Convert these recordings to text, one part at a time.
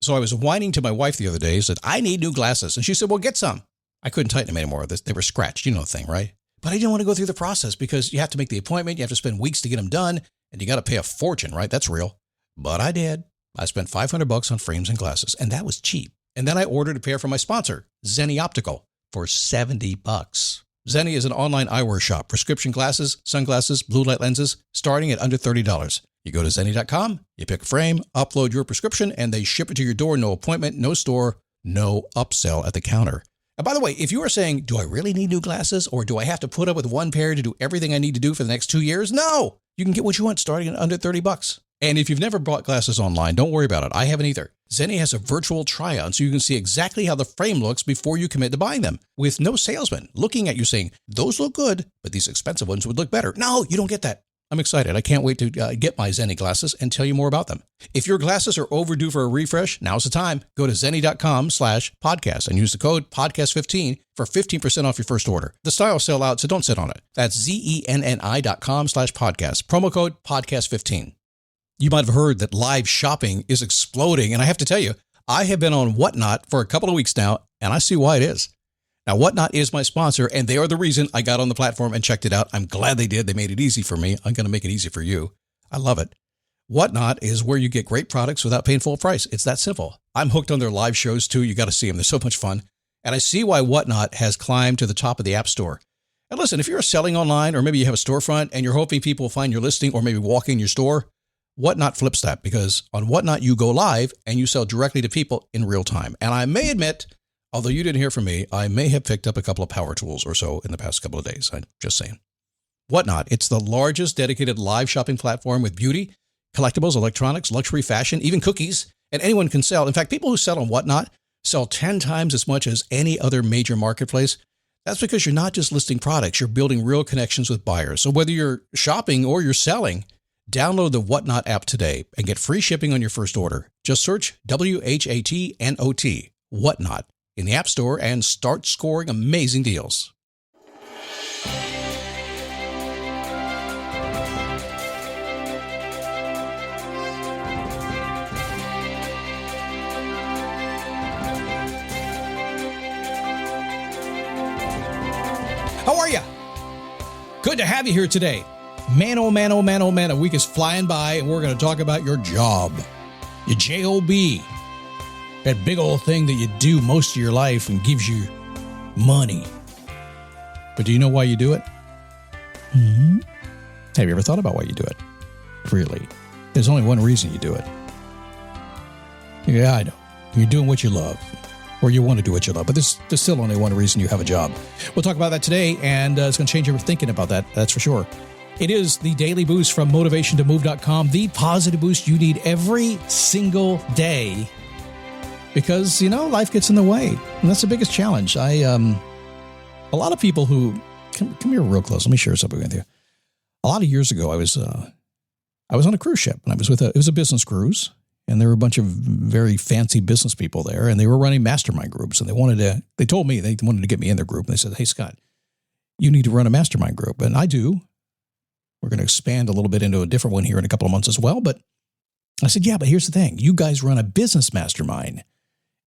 So I was whining to my wife the other day, said, I need new glasses. And she said, well, get some. I couldn't tighten them anymore. They were scratched. You know the thing, right? But I didn't want to go through the process because you have to make the appointment. You have to spend weeks to get them done. And you got to pay a fortune, right? That's real. But I did. I spent $500 on frames and glasses, and that was cheap. And then I ordered a pair from my sponsor, Zenni Optical, for $70. Zenni is an online eyewear shop. Prescription glasses, sunglasses, blue light lenses, starting at under $30. You go to Zenni.com, you pick a frame, upload your prescription, and they ship it to your door. No appointment, no store, no upsell at the counter. And by the way, if you are saying, do I really need new glasses, or do I have to put up with one pair to do everything I need to do for the next 2 years? No! You can get what you want starting at under $30. And if you've never bought glasses online, don't worry about it. I haven't either. Zenni has a virtual try-on, so you can see exactly how the frame looks before you commit to buying them, with no salesman looking at you saying, those look good, but these expensive ones would look better. No, you don't get that. I'm excited. I can't wait to get my Zenni glasses and tell you more about them. If your glasses are overdue for a refresh, now's the time. Go to Zenni.com/podcast and use the code podcast15 for 15% off your first order. The styles sell out, so don't sit on it. That's Zenni.com/podcast. Promo code podcast15. You might have heard that live shopping is exploding. And I have to tell you, I have been on Whatnot for a couple of weeks now, and I see why it is. Now, Whatnot is my sponsor, and they are the reason I got on the platform and checked it out. I'm glad they did. They made it easy for me. I'm going to make it easy for you. I love it. Whatnot is where you get great products without paying full price. It's that simple. I'm hooked on their live shows, too. You got to see them. They're so much fun. And I see why Whatnot has climbed to the top of the App Store. And listen, if you're selling online, or maybe you have a storefront and you're hoping people will find your listing or maybe walk in your store, Whatnot flips that, because on Whatnot, you go live and you sell directly to people in real time. And I may admit, although you didn't hear from me, I may have picked up a couple of power tools or so in the past couple of days. I'm just saying. Whatnot, it's the largest dedicated live shopping platform with beauty, collectibles, electronics, luxury, fashion, even cookies, and anyone can sell. In fact, people who sell on Whatnot sell 10 times as much as any other major marketplace. That's because you're not just listing products, you're building real connections with buyers. So whether you're shopping or you're selling, download the Whatnot app today and get free shipping on your first order. Just search WHATNOT, Whatnot, in the App Store and start scoring amazing deals. How are you? Good to have you here today. Man, oh man, oh man, oh man, a week is flying by, and we're going to talk about your job, your J-O-B, that big old thing that you do most of your life and gives you money. But do you know why you do it? Mm-hmm. Have you ever thought about why you do it? Really? There's only one reason you do it. Yeah, I know. You're doing what you love, or you want to do what you love, but there's still only one reason you have a job. We'll talk about that today, and it's going to change your thinking about that, that's for sure. It is the Daily Boost from MotivationToMove.com, the positive boost you need every single day because, life gets in the way. And that's the biggest challenge. A lot of people who, come here real close. Let me share something with you. A lot of years ago, I was on a cruise ship, and it was a business cruise, and there were a bunch of very fancy business people there, and they were running mastermind groups, and they told me they wanted to get me in their group, and they said, hey, Scott, you need to run a mastermind group. And I do. We're going to expand a little bit into a different one here in a couple of months as well. But I said, yeah, but here's the thing. You guys run a business mastermind.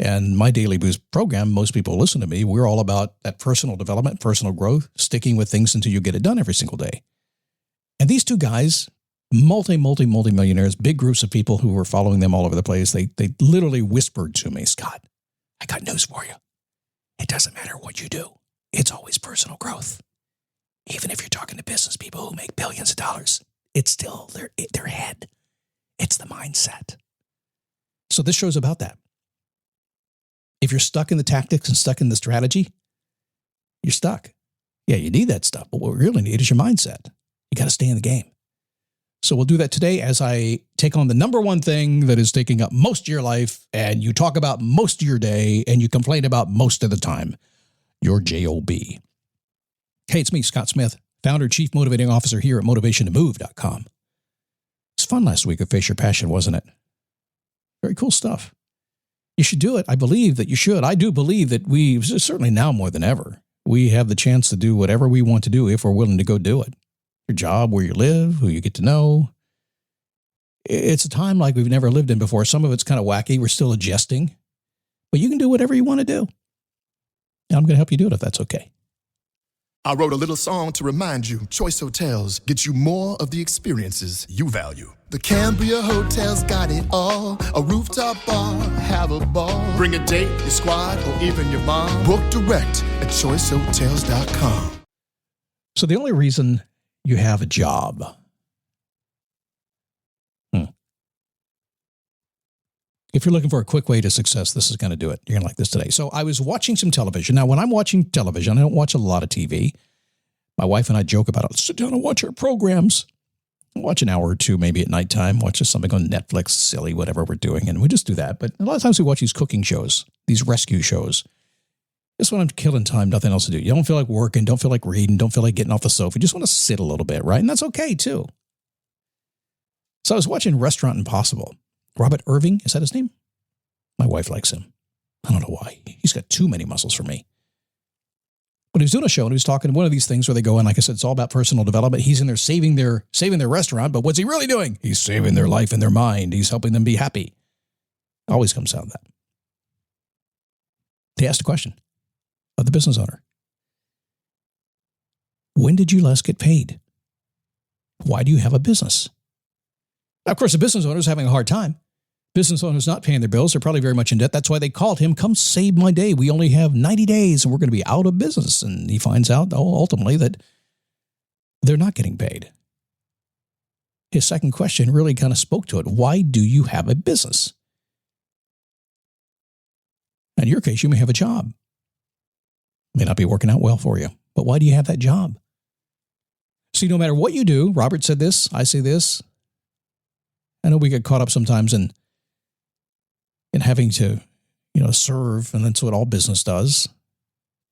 And my Daily Boost program, most people listen to me. We're all about that personal development, personal growth, sticking with things until you get it done every single day. And these two guys, multi-millionaires, big groups of people who were following them all over the place, they literally whispered to me, Scott, I got news for you. It doesn't matter what you do. It's always personal growth. Even if you're talking to business people who make billions of dollars, it's still their head. It's the mindset. So this show's about that. If you're stuck in the tactics and stuck in the strategy, you're stuck. Yeah, you need that stuff, but what we really need is your mindset. You got to stay in the game. So we'll do that today as I take on the number one thing that is taking up most of your life, and you talk about most of your day, and you complain about most of the time, your J-O-B. Hey, it's me, Scott Smith, founder, chief motivating officer here at MotivationToMove.com. It's fun last week with Face Your Passion, wasn't it? Very cool stuff. You should do it. I believe that you should. I do believe that we, certainly now more than ever, we have the chance to do whatever we want to do if we're willing to go do it. Your job, where you live, who you get to know. It's a time like we've never lived in before. Some of it's kind of wacky. We're still adjusting. But you can do whatever you want to do. And I'm going to help you do it if that's okay. I wrote a little song to remind you, Choice Hotels get you more of the experiences you value. The Cambria Hotel's got it all. A rooftop bar, have a ball. Bring a date, your squad, or even your mom. Book direct at choicehotels.com. So the only reason you have a job. If you're looking for a quick way to success, this is going to do it. You're going to like this today. So I was watching some television. Now, when I'm watching television, I don't watch a lot of TV. My wife and I joke about it. Let's sit down and watch our programs. I watch an hour or two, maybe at nighttime, watch something on Netflix, silly, whatever we're doing. And we just do that. But a lot of times we watch these cooking shows, these rescue shows. Just when I'm killing time, nothing else to do. You don't feel like working, don't feel like reading, don't feel like getting off the sofa. You just want to sit a little bit, right? And that's okay, too. So I was watching Restaurant Impossible. Robert Irving, is that his name? My wife likes him. I don't know why. He's got too many muscles for me. But he was doing a show and he was talking one of these things where they go, and like I said, it's all about personal development. He's in there saving their restaurant, but what's he really doing? He's saving their life and their mind. He's helping them be happy. Always comes out of that. They asked a question of the business owner. When did you last get paid? Why do you have a business? Now, of course, the business owner is having a hard time. Business owners not paying their bills. They're probably very much in debt. That's why they called him, come save my day. We only have 90 days and we're going to be out of business. And he finds out, ultimately that they're not getting paid. His second question really kind of spoke to it. Why do you have a business? In your case, you may have a job. May not be working out well for you, but why do you have that job? See, no matter what you do, Robert said this, I say this. I know we get caught up sometimes in having to, serve, and that's what all business does.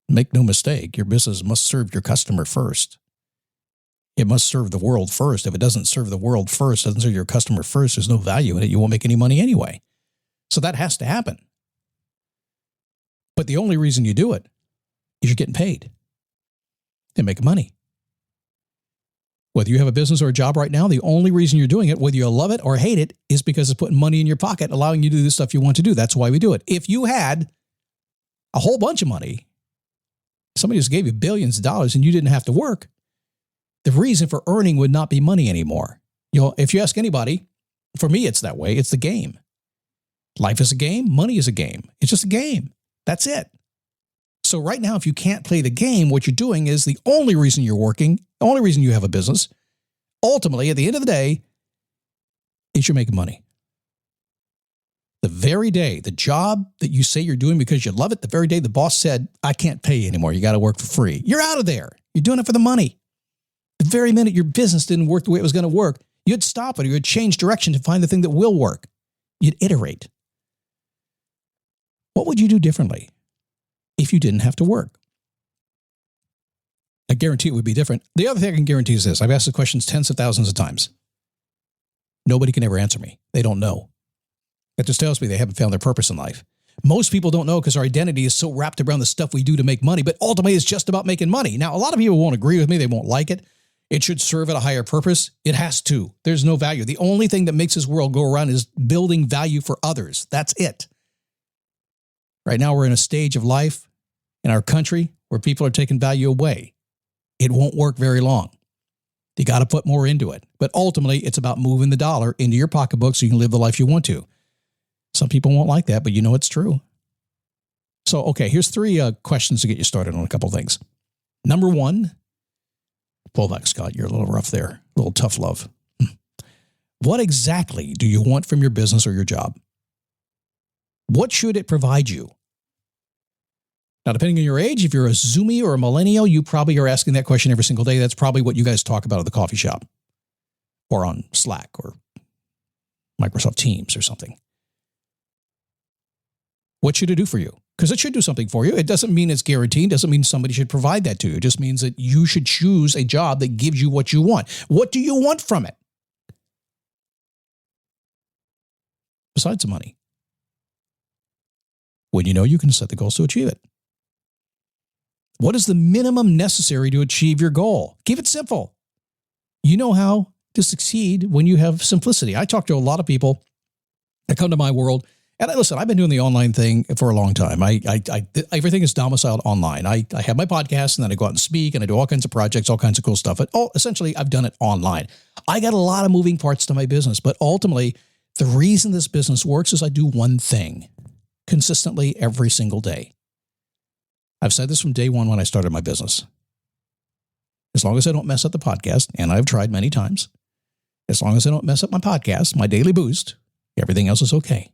Make no mistake, your business must serve your customer first. It must serve the world first. If it doesn't serve the world first, doesn't serve your customer first, there's no value in it. You won't make any money anyway. So that has to happen. But the only reason you do it is you're getting paid and making money. Whether you have a business or a job right now, the only reason you're doing it, whether you love it or hate it, is because it's putting money in your pocket, allowing you to do the stuff you want to do. That's why we do it. If you had a whole bunch of money, somebody just gave you billions of dollars and you didn't have to work, the reason for earning would not be money anymore. If you ask anybody, for me, it's that way. It's the game. Life is a game. Money is a game. It's just a game. That's it. So right now, if you can't play the game, what you're doing is the only reason you're working, the only reason you have a business, ultimately, at the end of the day, is you're making money. The very day, the job that you say you're doing because you love it, the very day the boss said, I can't pay you anymore, you got to work for free, you're out of there. You're doing it for the money. The very minute your business didn't work the way it was going to work, you'd stop it or you'd change direction to find the thing that will work. You'd iterate. What would you do differently if you didn't have to work? I guarantee it would be different. The other thing I can guarantee is this. I've asked the questions tens of thousands of times. Nobody can ever answer me. They don't know. That just tells me they haven't found their purpose in life. Most people don't know because our identity is so wrapped around the stuff we do to make money, but ultimately it's just about making money. Now, a lot of people won't agree with me. They won't like it. It should serve at a higher purpose. It has to. There's no value. The only thing that makes this world go around is building value for others. That's it. Right now, we're in a stage of life in our country where people are taking value away. It won't work very long. You got to put more into it. But ultimately, it's about moving the dollar into your pocketbook so you can live the life you want to. Some people won't like that, but you know it's true. So, okay, here's three questions to get you started on a couple things. Number one, pull back, Scott. You're a little rough there. A little tough love. What exactly do you want from your business or your job? What should it provide you? Now, depending on your age, if you're a Zoomie or a millennial, you probably are asking that question every single day. That's probably what you guys talk about at the coffee shop or on Slack or Microsoft Teams or something. What should it do for you? Because it should do something for you. It doesn't mean it's guaranteed. It doesn't mean somebody should provide that to you. It just means that you should choose a job that gives you what you want. What do you want from it? Besides the money. When you know you can set the goals to achieve it. What is the minimum necessary to achieve your goal? Keep it simple. You know how to succeed when you have simplicity. I talk to a lot of people that come to my world. And listen, I've been doing the online thing for a long time. Everything is domiciled online. I have my podcast, and then I go out and speak, and I do all kinds of projects, all kinds of cool stuff. But essentially, I've done it online. I got a lot of moving parts to my business, but ultimately, the reason this business works is I do one thing consistently every single day. I've said this from day one when I started my business. As long as I don't mess up the podcast, and I've tried many times, as long as I don't mess up my podcast, my daily boost, everything else is okay.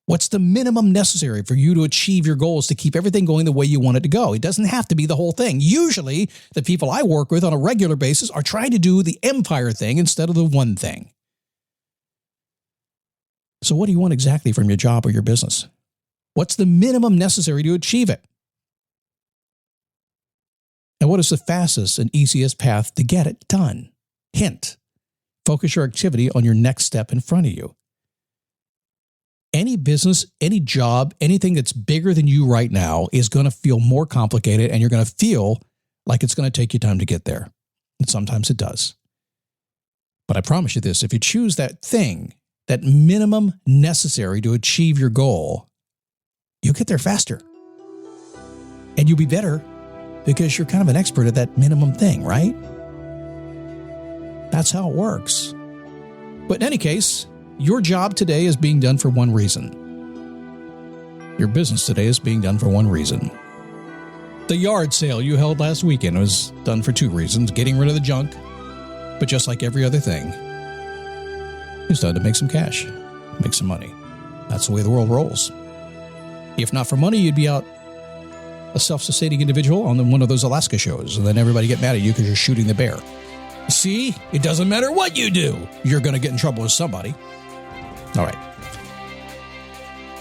What's the minimum necessary for you to achieve your goals to keep everything going the way you want it to go? It doesn't have to be the whole thing. Usually, the people I work with on a regular basis are trying to do the empire thing instead of the one thing. So what do you want exactly from your job or your business? What's the minimum necessary to achieve it? And what is the fastest and easiest path to get it done? Hint, focus your activity on your next step in front of you. Any business, any job, anything that's bigger than you right now is going to feel more complicated, and you're going to feel like it's going to take you time to get there. And sometimes it does. But I promise you this, if you choose that thing, that minimum necessary to achieve your goal, you'll get there faster. And you'll be better because you're kind of an expert at that minimum thing, right? That's how it works. But in any case, your job today is being done for one reason. Your business today is being done for one reason. The yard sale you held last weekend was done for two reasons: getting rid of the junk, but just like every other thing, it's done to make some cash, make some money. That's the way the world rolls. If not for money, you'd be out a self-sustaining individual on one of those Alaska shows, and then everybody get mad at you because you're shooting the bear. See, it doesn't matter what you do, you're going to get in trouble with somebody. All right.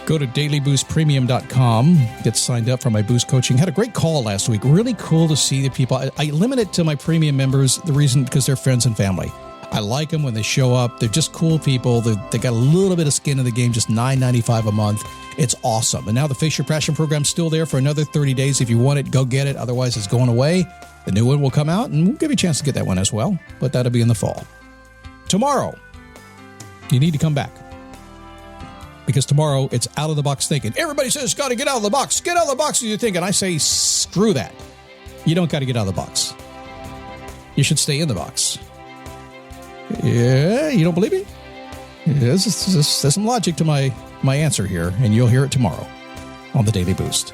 Go to dailyboostpremium.com. Get signed up for my Boost coaching. Had a great call last week. Really cool to see the people. I limit it to my premium members. The reason, because they're friends and family. I like them when they show up. They're just cool people. They got a little bit of skin in the game, just $9.95 a month. It's awesome. And now the Face Your Passion program's still there for another 30 days. If you want it, go get it. Otherwise, it's going away. The new one will come out, and we'll give you a chance to get that one as well. But that'll be in the fall. Tomorrow, you need to come back. Because tomorrow, it's out-of-the-box thinking. Everybody says, got to get out of the box. Get out of the box as you think. And I say, screw that. You don't got to get out of the box. You should stay in the box. Yeah, you don't believe me? There's some logic to my answer here, and you'll hear it tomorrow on the Daily Boost.